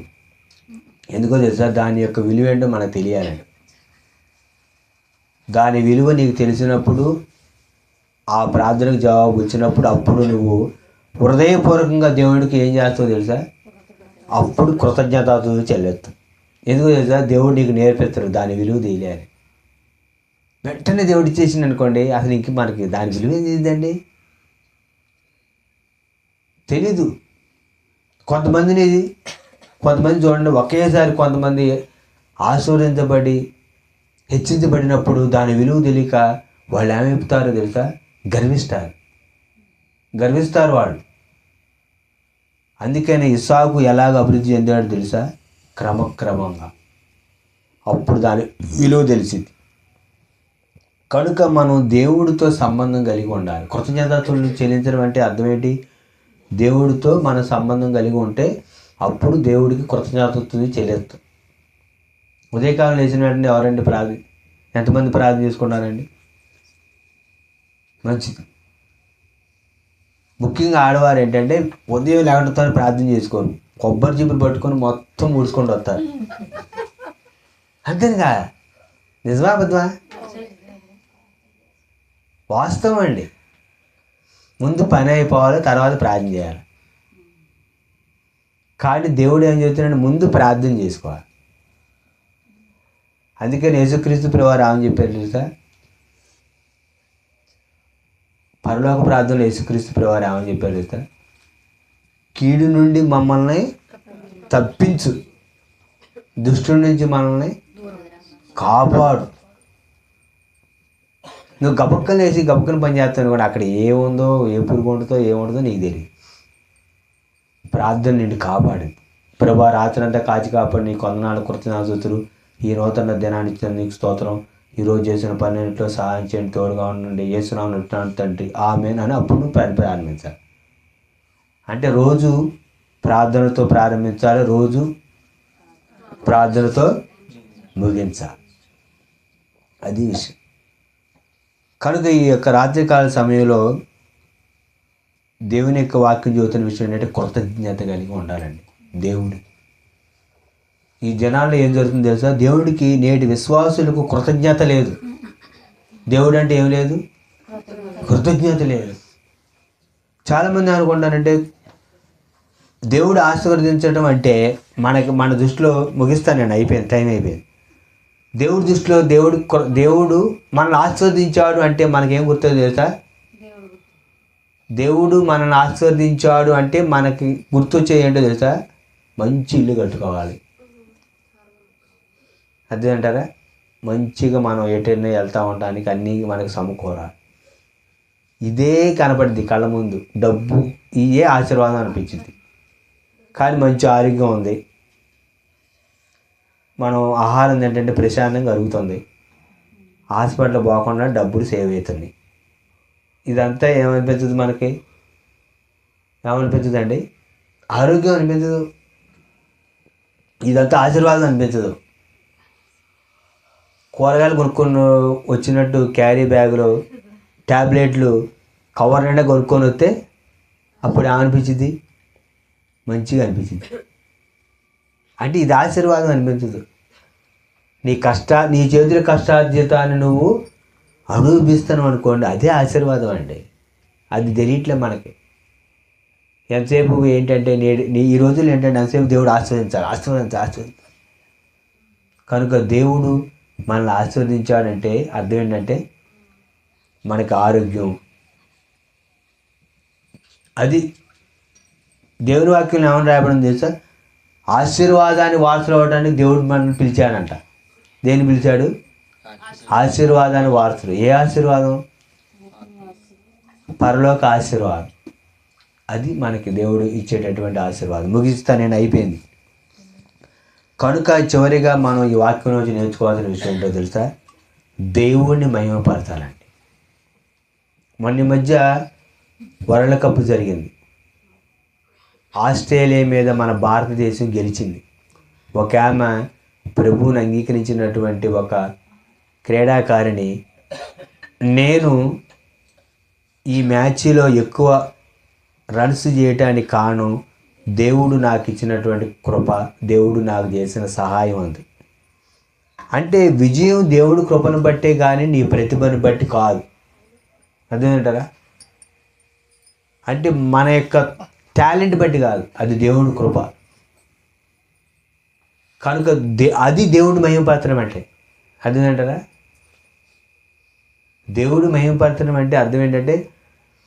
ఎందుకో తెలుసా? దాని యొక్క విలువ ఏంటో మనకు తెలియాలండి. దాని విలువ నీకు తెలిసినప్పుడు, ఆ ప్రార్థనకు జవాబు వచ్చినప్పుడు, అప్పుడు నువ్వు హృదయపూర్వకంగా దేవుడికి ఏం చేస్తావు తెలుసా? అప్పుడు కృతజ్ఞతలు చెల్లిస్తావు. ఎందుకు తెలుసా? దేవుడు నీకు నేర్పిస్తాడు దాని విలువ తెలియాలి. వెంటనే దేవుడు ఇచ్చేసింది అనుకోండి, అసలు ఇంక మనకి దాని విలువ ఏం చేద్దండి? తెలీదు. కొంతమంది చూడండి, ఒకేసారి కొంతమంది ఆశీర్వదించబడి హెచ్చించబడినప్పుడు దాని విలువ తెలియక వాళ్ళు ఏమైపుతారో తెలుసా? గర్విస్తారు వాళ్ళు. అందుకని ఇస్సాకు ఎలాగ అభివృద్ధి చెందాడో తెలుసా? క్రమక్రమంగా. అప్పుడు దాని విలువ తెలిసింది. కనుక మనం దేవుడితో సంబంధం కలిగి ఉండాలి. కృతజ్ఞతలు చెల్లించడం అంటే అర్థం ఏంటి? దేవుడితో మన సంబంధం కలిగి ఉంటే అప్పుడు దేవుడికి కృతజ్ఞతలు చెల్లిస్తాం. ఉదయకాలం లేచిన వెంటనే ఎవరండి ఎంతమంది ప్రార్థన చేసుకున్నారండి? మంచిది. ముఖ్యంగా ఆడవారు ఏంటంటే ఉదయం లేవడంతో ప్రార్థన చేసుకోరు, కొబ్బరి జీపులు పట్టుకొని మొత్తం ముడుచుకుంటూ వస్తారు. అంతేగా? నిజమా అబద్ధమా? వాస్తవం అండి. ముందు పని అయిపోవాలి, తర్వాత ప్రార్థన చేయాలి. కానీ దేవుడు ఏం చెప్తున్నాడు? ముందు ప్రార్థన చేసుకోవాలి. అందుకని యేసుక్రీస్తు ప్రభువారు ఏమని చెప్పారు తెలుసా? పరలోక ప్రార్థనలో యేసుక్రీస్తు ప్రభువారు ఏమని చెప్పారు తెలుసా? కీడు నుండి మమ్మల్ని తప్పించు, దుష్టుడి నుంచి మనల్ని కాపాడు. నువ్వు గబక్కలు వేసి గబక్కలు పని చేస్తాను కూడా అక్కడ ఏముందో, ఏ పురుగు ఉంటుందో ఏముంటుందో నీకు తెలియదు. ప్రార్థన నిన్ను కాపాడింది. ప్రభువా, రాత్రంతా కాచి కాపాడు, నీ కొందనాలు కృతజ్ఞతాస్తుతులు, ఈ నూతన దినాన్ని ఇచ్చిన నీకు స్తోత్రం, ఈరోజు చేసిన పన్నెంట్లో సహాయం చేయండి, తోడుగా ఉండండి, యేసునామమున ఇట్లా తండ్రి, ఆమేన్ అని అప్పుడు నువ్వు ప్రారంభించాలి. అంటే రోజు ప్రార్థనతో ప్రారంభించాలి, రోజు ప్రార్థనతో ముగించాలి. అది విషయం. కనుక ఈ యొక్క రాత్రికాల సమయంలో దేవుని యొక్క వాక్యం చదువుతున్న విషయం ఏంటంటే కృతజ్ఞత కలిగి ఉండాలండి. దేవుడు ఈ జనాల్లో ఏం జరుగుతుందో తెలుసా? దేవుడికి నేటి విశ్వాసులకు కృతజ్ఞత లేదు. దేవుడు అంటే ఏం లేదు? కృతజ్ఞత లేదు. చాలామంది అనుకుంటారంటే దేవుడు ఆశీర్వదించడం అంటే మన దృష్టిలో, ముగిస్తాను నేను, అయిపోయింది, టైం అయిపోయింది. దేవుడి దృష్టిలో దేవుడు మనల్ని ఆశీర్వదించాడు అంటే మనకేం గుర్తుంది తెలుసా? దేవుడు మనల్ని ఆశీర్వదించాడు అంటే మనకి గుర్తొచ్చే ఏంటో తెలుసా? మంచి ఇల్లు కట్టుకోవాలి. అదేంటారా? మంచిగా మనం ఎటైనా వెళ్తూ ఉండడానికి అన్నీ మనకు సమకూరాలి. ఇదే కనపడింది కళ్ళ ముందు, డబ్బు, ఇదే ఆశీర్వాదం అనిపించింది. కానీ మంచి ఆరోగ్యం ఉంది, మనం ఆహారం ఏంటంటే ప్రశాంతంగా అరుగుతుంది, హాస్పిటల్ పోకుండా డబ్బులు సేవ్ అవుతుంది. ఇదంతా ఏమనిపించదు మనకి? ఏమనిపించదు అండి? ఆరోగ్యం అనిపించదు. ఇదంతా ఆశీర్వాదం అనిపించదు. కూరగాయలు కొనుక్కొని వచ్చినట్టు క్యారీ బ్యాగులో ట్యాబ్లెట్లు కవర్ నిండా కొనుక్కొని వస్తే అప్పుడు ఏమనిపించింది? మంచిగా అనిపించింది. అంటే ఇది ఆశీర్వాదం అనిపించదు. నీ చేతుల కష్టార్జితాన్ని నువ్వు అనుభవిస్తాను అనుకోండి, అదే ఆశీర్వాదం అండి. అది తెలియట్లే మనకి. ఎంతసేపు ఏంటంటే ఈ రోజులు ఏంటంటే ఎంతసేపు దేవుడు ఆశీర్వదించాలి. కనుక దేవుడు మనల్ని ఆశీర్వదించాడంటే అర్థం ఏంటంటే మనకి ఆరోగ్యం. అది దేవుని వాక్యం ఏమని రాయబడింది తెలుసా? ఆశీర్వాదాన్ని వారసులు అవ్వడానికి దేవుడు మనల్ని పిలిచాడంట. దేన్ని పిలిచాడు? ఆశీర్వాదాన్ని వారసులు. ఏ ఆశీర్వాదం? పరలోక ఆశీర్వాదం. అది మనకి దేవుడు ఇచ్చేటటువంటి ఆశీర్వాదం. ముగిస్తా, నేను అయిపోయింది. కనుక చివరిగా మనం ఈ వాక్యం నుంచి నేర్చుకోవాల్సిన విషయం ఏంటో తెలుసా? దేవుణ్ణి మహిమపరచాలండి. మొన్న మధ్య వరల్డ్ కప్ జరిగింది. ఆస్ట్రేలియా మీద మన భారతదేశం గెలిచింది. ఒక ఆమె ప్రభువుని అంగీకరించినటువంటి ఒక క్రీడాకారిణి, నేను ఈ మ్యాచ్లో ఎక్కువ రన్స్ చేయటానికి కారణం దేవుడు నాకు ఇచ్చినటువంటి కృప, దేవుడు నాకు చేసిన సహాయం అంది. అంటే విజయం దేవుడు కృపను బట్టే కానీ నీ ప్రతిభను బట్టి కాదు. అర్థమేంటారా? అంటే మన యొక్క టాలెంట్ బట్టి కాదు, అది దేవుడు కృప. కనుక అది దేవుడు మహిమపరచడం అంటే. అర్థమేంటారా? దేవుడు మహిమపరచడం అంటే అర్థం ఏంటంటే,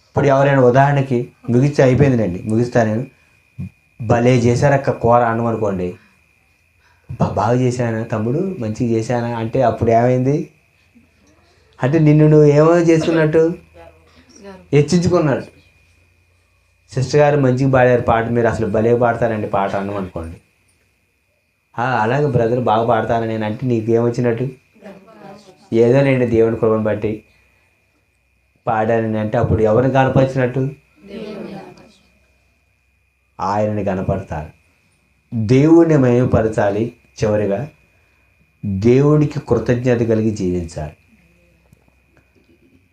ఇప్పుడు ఎవరైనా ఉదాహరణకి ముగిస్తే అయిపోయిందండి, ముగిస్తా నేను, భలే చేశారక్క కూర అన్నం అనుకోండి, బాగా చేశానా తమ్ముడు, మంచిగా చేశానా అంటే అప్పుడు ఏమైంది అంటే నిన్ను నువ్వు ఏమో చేసుకున్నట్టు హెచ్చించుకున్నాడు. సిస్టర్ గారు మంచిగా పాడారు పాట, మీరు అసలు భలే పాడతారండి పాట అన్నం అనుకోండి. అలాగే బ్రదర్ బాగా పాడతాను నేను అంటే నీకు ఏమొచ్చినట్టు? ఏదో నేను దేవుని కృపను బట్టి పాడానని అంటే అప్పుడు ఎవరిని కనపరిచినట్టు? ఆయనని కనపడతారు. దేవుడిని మహిమపరచాలి. చివరిగా దేవుడికి కృతజ్ఞత కలిగి జీవించాలి.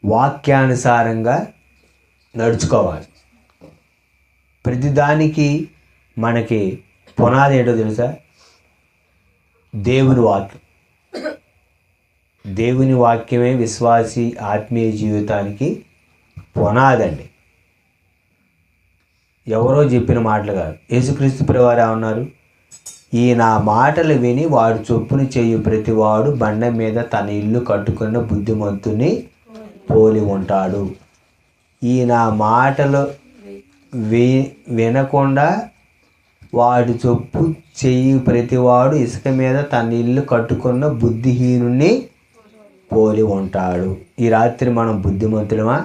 వాక్యానుసారంగా నడుచుకోవాలి. ప్రతిదానికి మనకి పునాది ఏంటో తెలుసా? దేవుని వాక్యం. దేవుని వాక్యమే విశ్వాసి ఆత్మీయ జీవితానికి పునాదండి. ఎవరో చెప్పిన మాటలు కాదు. యేసుక్రీస్తు ప్రభువారు ఏమన్నారు? ఈ నా మాటలు విని వాడు చొప్పున చేయు ప్రతివాడు బండ మీద తన ఇల్లు కట్టుకున్న బుద్ధిమంతుని పోలి ఉంటాడు. ఈ నా మాటలు వినకుండా వాడు చొప్పు చెయ్యి ప్రతివాడు ఇసుక మీద తన ఇల్లు కట్టుకున్న బుద్ధిహీనుని పోలి ఉంటాడు. ఈ రాత్రి మనం బుద్ధిమంతులమా,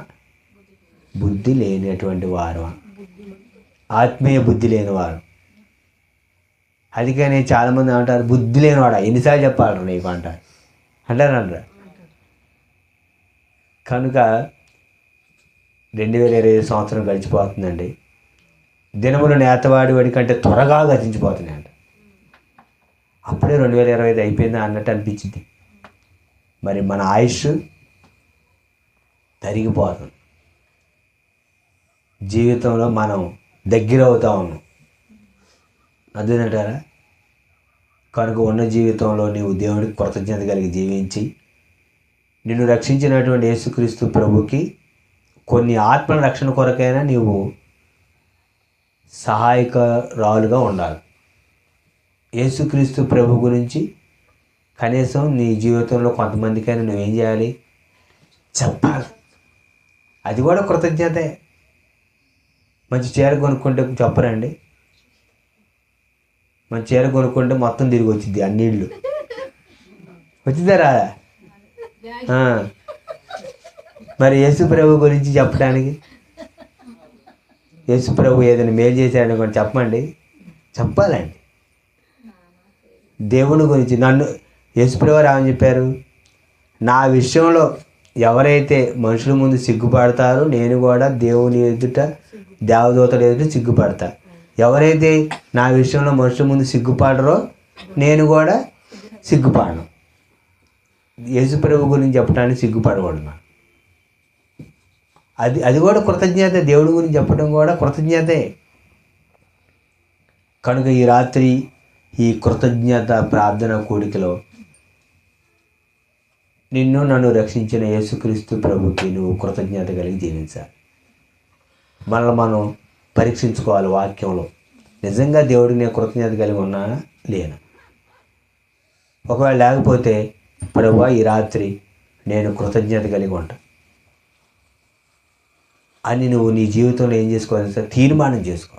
బుద్ధి లేనటువంటి వారమా? ఆత్మీయ బుద్ధి లేనివారు. అందుకని చాలామంది అంటారు, బుద్ధి లేనివాడా, ఎన్నిసార్లు చెప్పాలి నీకు అంటారు, అంటారా? కనుక 2020 సంవత్సరం గడిచిపోతుందండి. దినములు నేతవాడి వాడి కంటే త్వరగా గతించిపోతున్నాయి అంట. అప్పుడే 2025 అయిపోయిందా అన్నట్టు అనిపించింది. మరి మన ఆయుష్ తరిగిపోతుంది. జీవితంలో మనం దగ్గర అవుతా ఉన్నాం. అదేంటారా? కనుక ఉన్న జీవితంలో నీవు దేవుడికి కృతజ్ఞత కలిగి జీవించి నిన్ను రక్షించినటువంటి యేసుక్రీస్తు ప్రభుకి కొన్ని ఆత్మల రక్షణ కొరకైనా నీవు సహాయకురాలుగా ఉండాలి. యేసుక్రీస్తు ప్రభు గురించి కనీసం నీ జీవితంలో కొంతమందికైనా నువ్వేం చేయాలి? చెప్పాలి. అది కూడా కృతజ్ఞతే. మంచి చీర కొనుక్కుంటే చెప్పరండి, మంచి చీర కొనుక్కుంటే మొత్తం తిరిగి వచ్చింది అన్నిళ్ళు వచ్చిందారా? మరి యేసు ప్రభు గురించి చెప్పడానికి, యేసు ప్రభు ఏదైనా మేలు చేశాడని కూడా చెప్పండి, చెప్పాలండి. దేవుని గురించి నన్ను యేసు ప్రభు ఏమని చెప్పారు? నా విషయంలో ఎవరైతే మనుషుల ముందు సిగ్గుపడతారో నేను కూడా దేవుని ఎదుట దేవదూతల ఎదుట సిగ్గుపడతా. ఎవరైతే నా విషయంలో మనుషుల ముందు సిగ్గుపడరో నేను కూడా సిగ్గుపడను. యేసు ప్రభు గురించి చెప్పడానికి సిగ్గుపడకూడదు. అది కూడా కృతజ్ఞత. దేవుడి గురించి చెప్పడం కూడా కృతజ్ఞతే. కనుక ఈ రాత్రి ఈ కృతజ్ఞత ప్రార్థన కూడికలో నిన్ను నన్ను రక్షించిన యేసుక్రీస్తు ప్రభుకి నువ్వు కృతజ్ఞత కలిగి జీవించాలి. మనల్ని మనం పరీక్షించుకోవాలి. వాక్యంలో నిజంగా దేవుడికి నేను కృతజ్ఞత కలిగి ఉన్నా లేనా? ఒకవేళ లేకపోతే ప్రభువా ఈ రాత్రి నేను కృతజ్ఞత కలిగి ఉంటా అని నువ్వు నీ జీవితంలో ఏం చేసుకోవాలి సార్? తీర్మానం చేసుకో.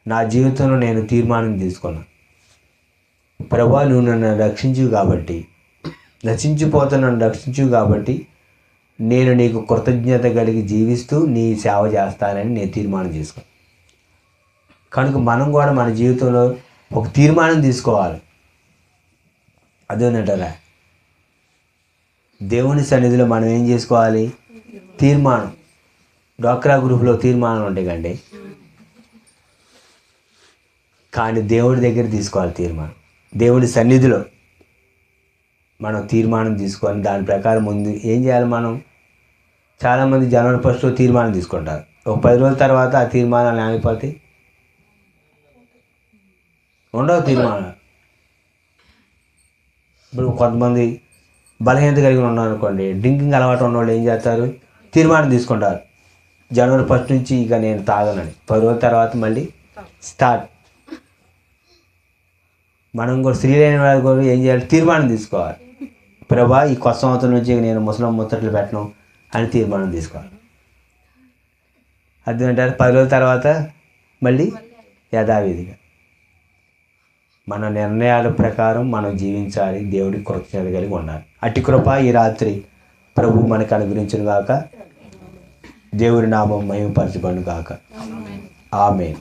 నా జీవితంలో నేను తీర్మానం తీసుకున్నా, ప్రభువా నువ్వు నన్ను రక్షించు కాబట్టి, నశించిపోతా నన్ను రక్షించు కాబట్టి నేను నీకు కృతజ్ఞత కలిగి జీవిస్తూ నీ సేవ చేస్తానని నేను తీర్మానం చేసుకో. కనుక మనం కూడా మన జీవితంలో ఒక తీర్మానం తీసుకోవాలి. అదేనంటారా? దేవుని సన్నిధిలో మనం ఏం చేసుకోవాలి? తీర్మానం. డ్వాక్రా గ్రూప్లో తీర్మానాలు ఉంటాయి కండి, కానీ దేవుడి దగ్గర తీసుకోవాలి తీర్మానం. దేవుని సన్నిధిలో మనం తీర్మానం తీసుకొని దాని ప్రకారం ముందు ఏం చేయాలి మనం? చాలామంది జనవరి 1 తీర్మానం తీసుకుంటారు. ఒక 10 రోజుల తర్వాత ఆ తీర్మానాలు ఆగిపోతాయి, ఉండవు తీర్మానాలు. ఇప్పుడు కొంతమంది బలహీనత కలిగి ఉన్నారు అనుకోండి, డ్రింకింగ్ అలవాటు ఉన్నవాళ్ళు ఏం చేస్తారు? తీర్మానం తీసుకుంటారు, జనవరి 1 నుంచి ఇక నేను తాగనని. 10 రోజుల తర్వాత మళ్ళీ స్టార్ట్. మనం కూడా స్త్రీలైన వాళ్ళు కూడా ఏం చేయాలి? తీర్మానం తీసుకోవాలి. ప్రభా ఈ కొత్త సంవత్సరం నుంచి నేను ముసలం ముచ్చట్లు పెట్టను అని తీర్మానం తీసుకోవాలి. అదేంటారు? 10 రోజుల తర్వాత మళ్ళీ యథావిధిగా మన నిర్ణయాల ప్రకారం మనం జీవించాలి. దేవుడి కృతజ్ఞత కలిగి ఉండాలి. అట్టి కృప ఈ రాత్రి ప్రభు మనకు అనుగ్రహించును గాక. దేవుడి నామం మహిమపరచబడును గాక. ఆమేన్.